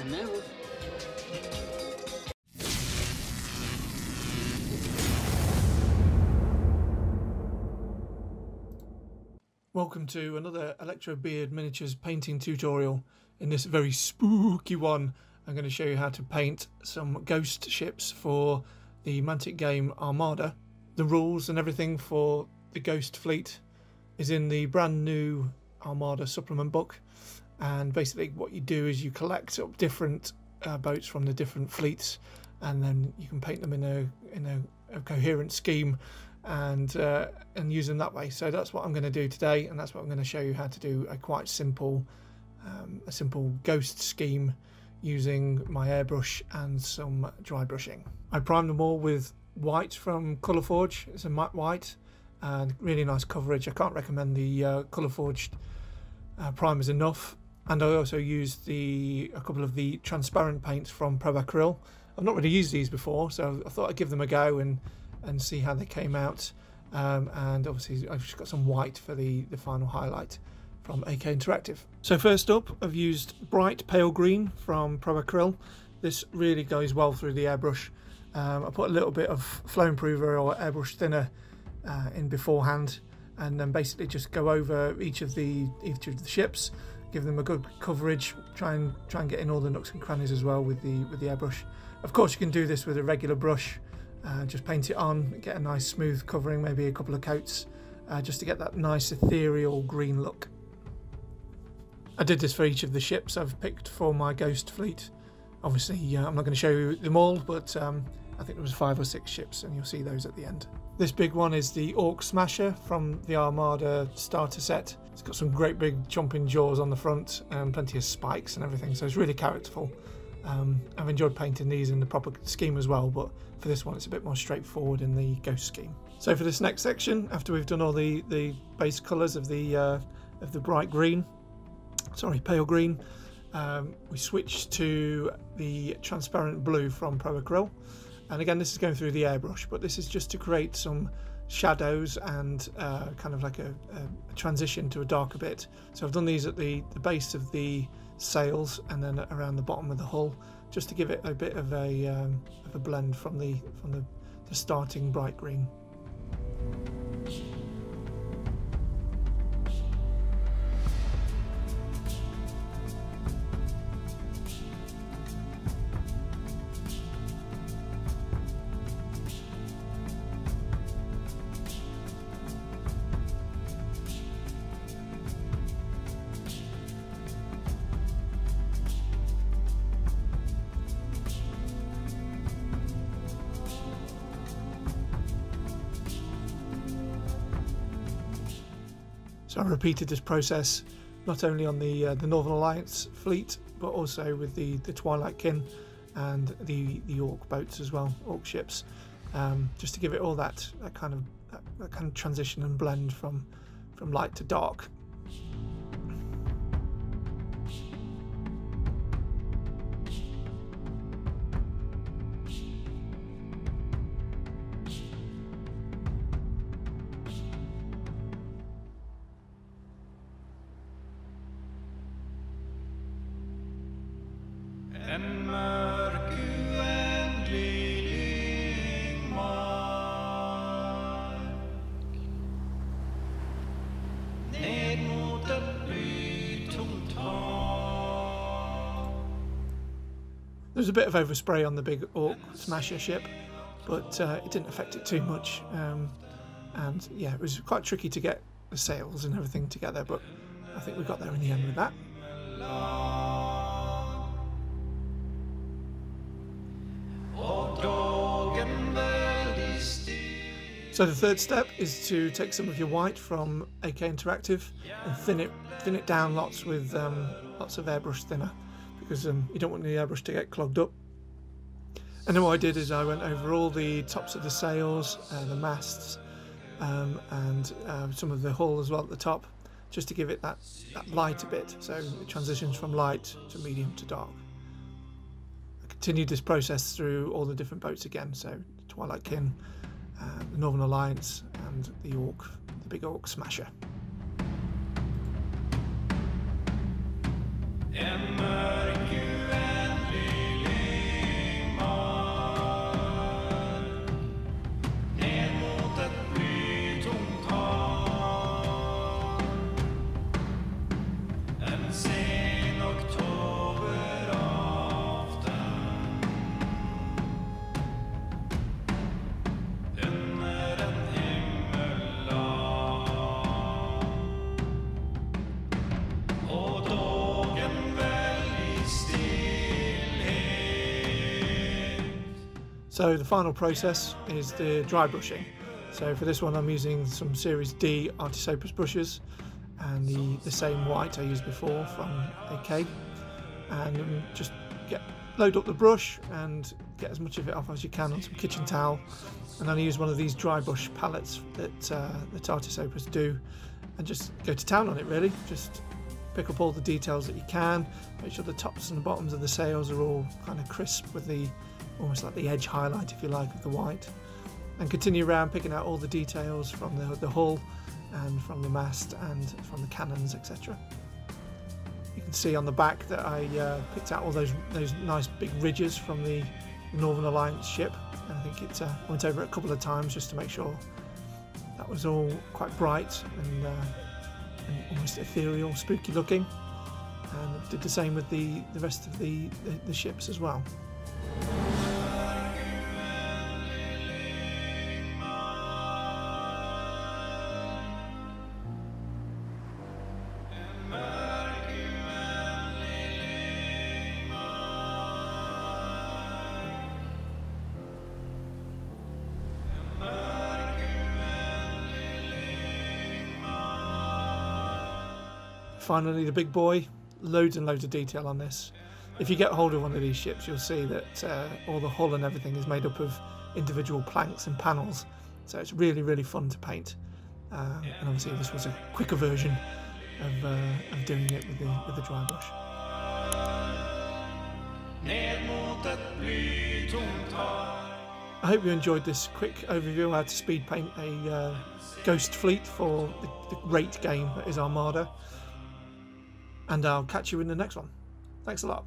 the nose. Welcome to another Electro Beard Miniatures painting tutorial. In this very spooky one, I'm going to show you how to paint some ghost ships for the Mantic Game Armada. The rules and everything for the ghost fleet is in the brand new Armada supplement book, and basically what you do is you collect up different boats from the different fleets, and then you can paint them in a coherent scheme and use them that way. So that's what I'm going to do today, and that's what I'm going to show you how to do a quite simple ghost scheme using my airbrush and some dry brushing. I primed them all with white from Colourforge. It's a matte white and really nice coverage. I can't recommend the Colourforged primers enough. And I also used a couple of the transparent paints from Acryl. I've not really used these before, so I thought I'd give them a go and see how they came out. And obviously I've just got some white for the final highlight from AK Interactive. So first up, I've used bright pale green from Acryl. This really goes well through the airbrush. I put a little bit of flow improver or airbrush thinner in beforehand, and then basically just go over each of the ships, give them a good coverage, try and get in all the nooks and crannies as well with the airbrush. Of course, you can do this with a regular brush. Just paint it on, get a nice smooth covering, maybe a couple of coats, just to get that nice ethereal green look. I did this for each of the ships I've picked for my ghost fleet. Obviously, I'm not going to show you them all, but I think there was 5 or 6 ships, and you'll see those at the end. This big one is the Orc Smasher from the Armada starter set. It's got some great big jumping jaws on the front and plenty of spikes and everything, so it's really characterful. I've enjoyed painting these in the proper scheme as well, but for this one it's a bit more straightforward in the ghost scheme. So for this next section, after we've done all the base colours of the bright green, sorry, pale green, we switch to the transparent blue from Acryl. And again, this is going through the airbrush, but this is just to create some shadows and kind of like a transition to a darker bit. So I've done these at the base of the sails and then around the bottom of the hull, just to give it a bit of a blend from the starting bright green. So I repeated this process not only on the Northern Alliance fleet, but also with the Twilight Kin and the Orc boats as well, Orc ships, just to give it all that kind of transition and blend from light to dark. There was a bit of overspray on the big Orc Smasher ship, but it didn't affect it too much. And yeah, it was quite tricky to get the sails and everything together, but I think we got there in the end with that. So the third step is to take some of your white from AK Interactive and thin it down lots with lots of airbrush thinner, because you don't want the airbrush to get clogged up. And then what I did is I went over all the tops of the sails, the masts, and some of the hull as well at the top, just to give it that light a bit, so it transitions from light to medium to dark. I continued this process through all the different boats again, so Twilight Kin, the Northern Alliance, and the big Orc Smasher. En mörk So the final process is the dry brushing. So for this one I'm using some Series D Artis Opus brushes and the same white I used before from AK, and just load up the brush and get as much of it off as you can on some kitchen towel, and then I use one of these dry brush palettes that Artis Opus do, and just go to town on it really. Just pick up all the details that you can, make sure the tops and the bottoms of the sails are all kind of crisp with the almost like the edge highlight, if you like, of the white, and continue around picking out all the details from the hull and from the mast and from the cannons, etc. You can see on the back that I picked out all those nice big ridges from the Northern Alliance ship, and I think I went over it a couple of times just to make sure that was all quite bright and almost ethereal, spooky looking, and did the same with the rest of the ships as well. Finally, the big boy, loads and loads of detail on this. If you get hold of one of these ships, you'll see that all the hull and everything is made up of individual planks and panels, so it's really, really fun to paint. And obviously this was a quicker version of doing it with the dry brush. I hope you enjoyed this quick overview of how to speed paint a ghost fleet for the great game that is Armada. And I'll catch you in the next one. Thanks a lot.